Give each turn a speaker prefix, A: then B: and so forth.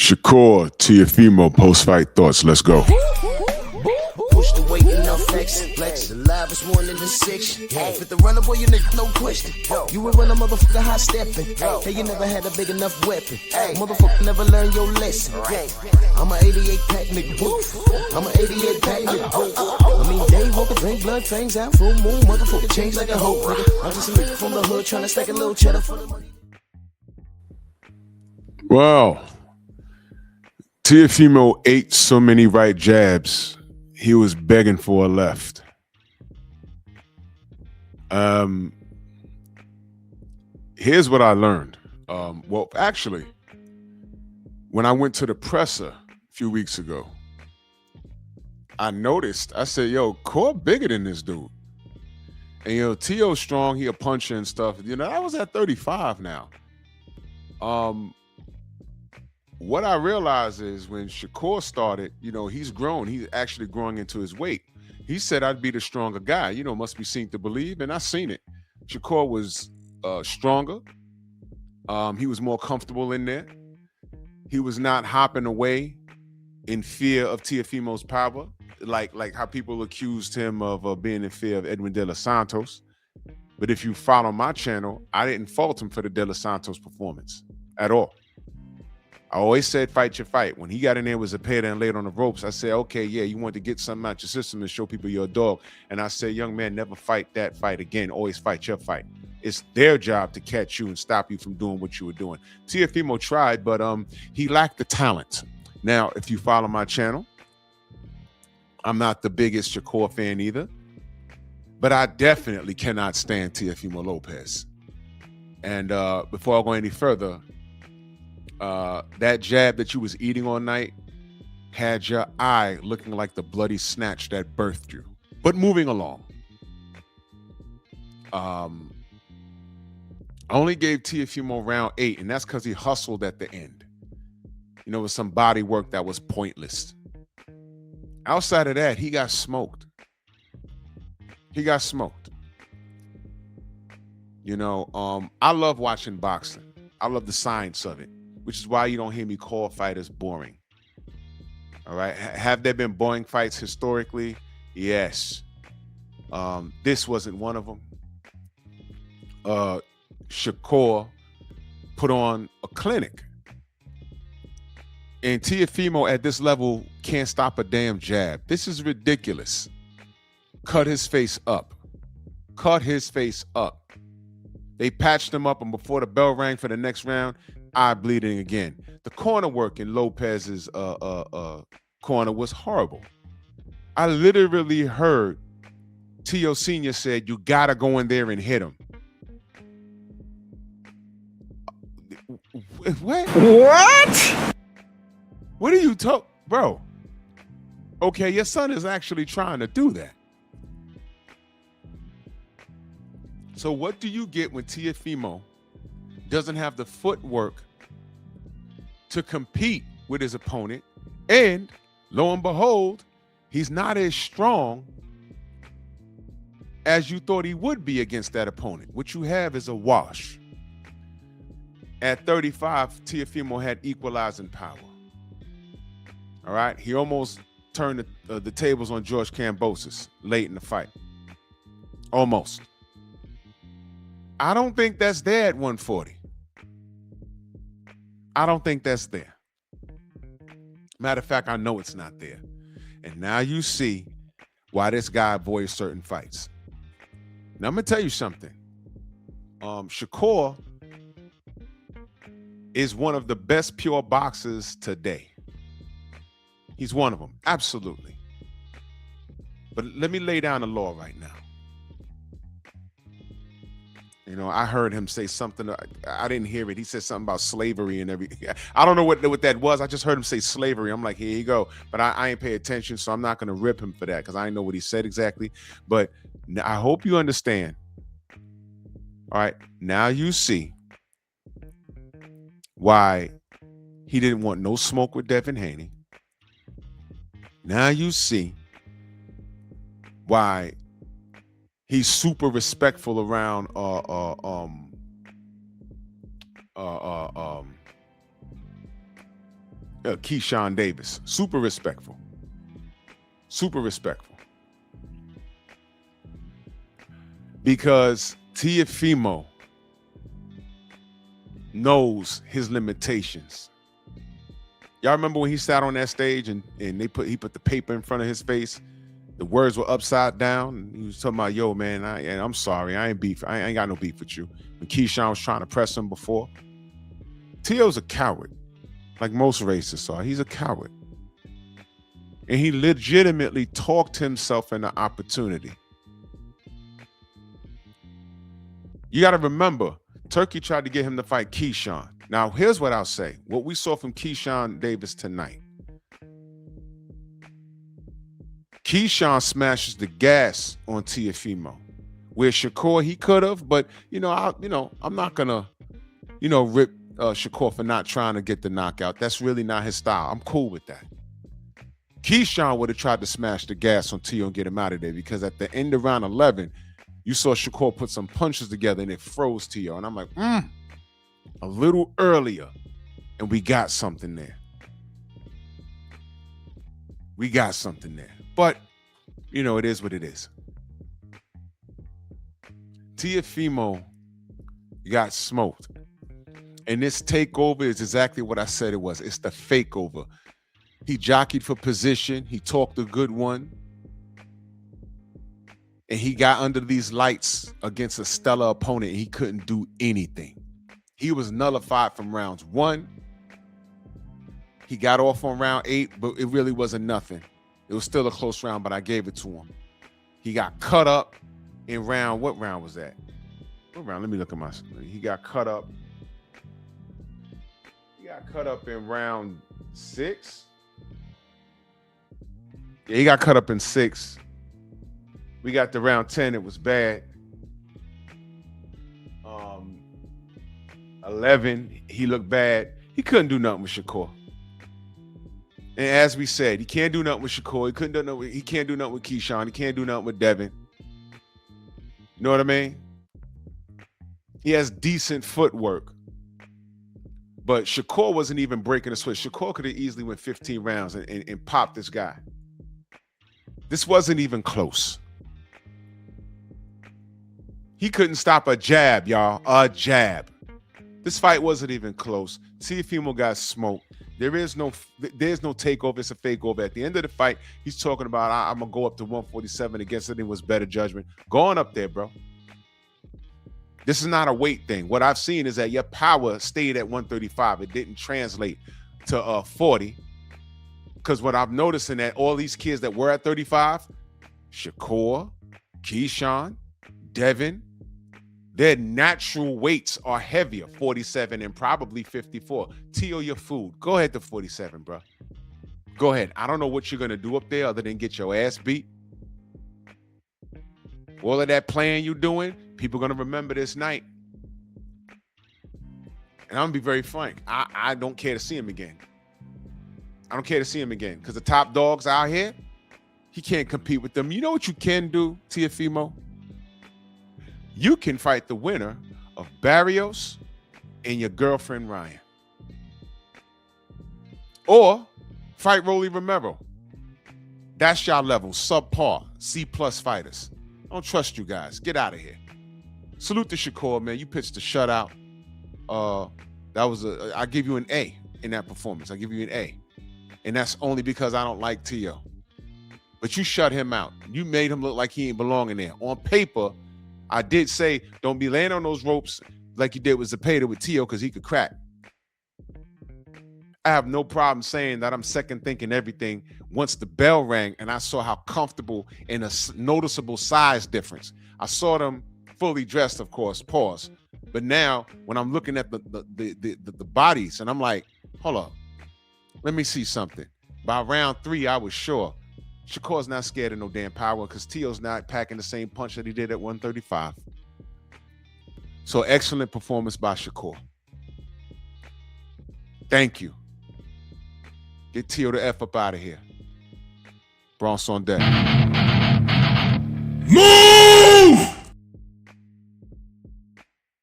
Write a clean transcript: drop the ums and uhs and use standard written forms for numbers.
A: Shakur, Teofimo, post-fight thoughts. Let's go.
B: Push the weight and flex. Flex alive is one in the six. Fit the runner, boy, you nigga, no question. You would run a motherfucker high stepping. Hey, you never had a big enough weapon. Motherfucker never learned your lesson. I'm an 88 pack nigga. I'm an 88 pack nigga. I mean, day walker, drink blood, fangs out, full moon, motherfucker change like a hoe, nigga. I'm just a nigga from the hood trying to stack a little cheddar for the money.
A: Well, Teofimo ate so many right jabs, he was begging for a left. Here's what I learned. Well, actually, when I went to the presser a few weeks ago, I noticed, I said, yo, Core bigger than this dude. And, Teo strong, he a puncher and stuff. I was at 35 now. What I realized is when Shakur started, he's grown. He's actually growing into his weight. He said I'd be the stronger guy. Must be seen to believe, and I seen it. Shakur was stronger. He was more comfortable in there. He was not hopping away in fear of Teofimo's power, like how people accused him of being in fear of Edwin De Los Santos. But if you follow my channel, I didn't fault him for the De Los Santos performance at all. I always said, fight your fight. When he got in there with Zepeda and laid on the ropes, I said, okay, yeah, you want to get something out your system and show people you're a dog. And I said, young man, never fight that fight again. Always fight your fight. It's their job to catch you and stop you from doing what you were doing. Teofimo tried, but he lacked the talent. Now, if you follow my channel, I'm not the biggest Shakur fan either, but I definitely cannot stand Teofimo Lopez. And before I go any further, that jab that you was eating all night had your eye looking like the bloody snatch that birthed you. But moving along, I only gave Teofimo round 8, and that's because he hustled at the end. With some body work that was pointless. Outside of that, he got smoked. He got smoked. I love watching boxing. I love the science of it, which is why you don't hear me call fighters boring. All right. Have there been boring fights historically? Yes. This wasn't one of them. Shakur put on a clinic. And Teofimo at this level can't stop a damn jab. This is ridiculous. Cut his face up. Cut his face up. They patched him up, and before the bell rang for the next round, eye bleeding again. The corner work in Lopez's corner was horrible. I literally heard Teo Sr. said, you gotta go in there and hit him. What? What are you talking, bro? Okay, your son is actually trying to do that. So what do you get when Teofimo doesn't have the footwork to compete with his opponent? And lo and behold, he's not as strong as you thought he would be against that opponent. What you have is a wash. At 35, Teofimo had equalizing power. All right, he almost turned the tables on George Kambosos late in the fight. Almost. I don't think that's there at 140. I don't think that's there. Matter of fact, I know it's not there. And now you see why this guy avoids certain fights. Now I'm gonna tell you something. Shakur is one of the best pure boxers today. He's one of them, absolutely. But let me lay down the law right now. I heard him say something. I didn't hear it. He said something about slavery and everything. I don't know what that was. I just heard him say slavery. I'm like, here you go. But I ain't pay attention, so I'm not going to rip him for that because I didn't know what he said exactly. But I hope you understand. All right, now you see why he didn't want no smoke with Devin Haney. Now you see why he's super respectful around Keyshawn Davis. Super respectful. Super respectful. Because Teofimo knows his limitations. Y'all remember when he sat on that stage and he put the paper in front of his face? The words were upside down. And he was talking about, yo, man, I'm sorry. I ain't got no beef with you. When Keyshawn was trying to press him before. Tio's a coward. Like most racists are. He's a coward. And he legitimately talked himself into opportunity. You got to remember, Turkey tried to get him to fight Keyshawn. Now, here's what I'll say. What we saw from Keyshawn Davis tonight. Keyshawn smashes the gas on Teofimo. Where Shakur, he could have, but, I'm not going to, rip Shakur for not trying to get the knockout. That's really not his style. I'm cool with that. Keyshawn would have tried to smash the gas on Teo and get him out of there because at the end of round 11, you saw Shakur put some punches together and it froze Teo. And I'm like, a little earlier, and we got something there. We got something there. But, it is what it is. Teofimo got smoked. And this takeover is exactly what I said it was. It's the fake over. He jockeyed for position. He talked a good one. And he got under these lights against a stellar opponent and he couldn't do anything. He was nullified from rounds 1. He got off on round 8, but it really wasn't nothing. It was still a close round, but I gave it to him. He got cut up in what round was that? What round? Let me look at my, he got cut up. He got cut up in round 6. Yeah, he got cut up in 6. We got to round 10, it was bad. 11, he looked bad. He couldn't do nothing with Shakur. And as we said, he can't do nothing with Shakur. He can't do nothing with Keyshawn. He can't do nothing with Devin. You know what I mean? He has decent footwork. But Shakur wasn't even breaking a switch. Shakur could have easily went 15 rounds and popped this guy. This wasn't even close. He couldn't stop a jab, y'all. A jab. This fight wasn't even close. Teofimo got smoked. There's no takeover. It's a fake over. At the end of the fight, he's talking about, I'm going to go up to 147 against it. It was better judgment. Go on up there, bro. This is not a weight thing. What I've seen is that your power stayed at 135. It didn't translate to 40. Because what I'm noticing that all these kids that were at 35, Shakur, Keyshawn, Devin, their natural weights are heavier, 47 and probably 54. Teo, your food. Go ahead to 47, bro. Go ahead. I don't know what you're going to do up there other than get your ass beat. All of that playing you doing, people are going to remember this night. And I'm going to be very frank. I don't care to see him again. I don't care to see him again because the top dogs out here, he can't compete with them. You know what you can do, Teofimo? You can fight the winner of Barrios and your girlfriend, Ryan. Or fight Rolly Romero. That's y'all level, subpar, C+ fighters. I don't trust you guys. Get out of here. Salute to Shakur, man. You pitched a shutout. I give you an A in that performance. I give you an A. And that's only because I don't like Teo. But you shut him out. You made him look like he ain't belonging there. On paper, I did say, don't be laying on those ropes like you did with Zepeda with Teo because he could crack. I have no problem saying that I'm second thinking everything once the bell rang and I saw how comfortable and a noticeable size difference. I saw them fully dressed, of course, pause. But now when I'm looking at the bodies and I'm like, hold up, let me see something. By round 3, I was sure. Shakur's not scared of no damn power because Teo's not packing the same punch that he did at 135. So excellent performance by Shakur. Thank you. Get Teo the F up out of here. Bronx on deck.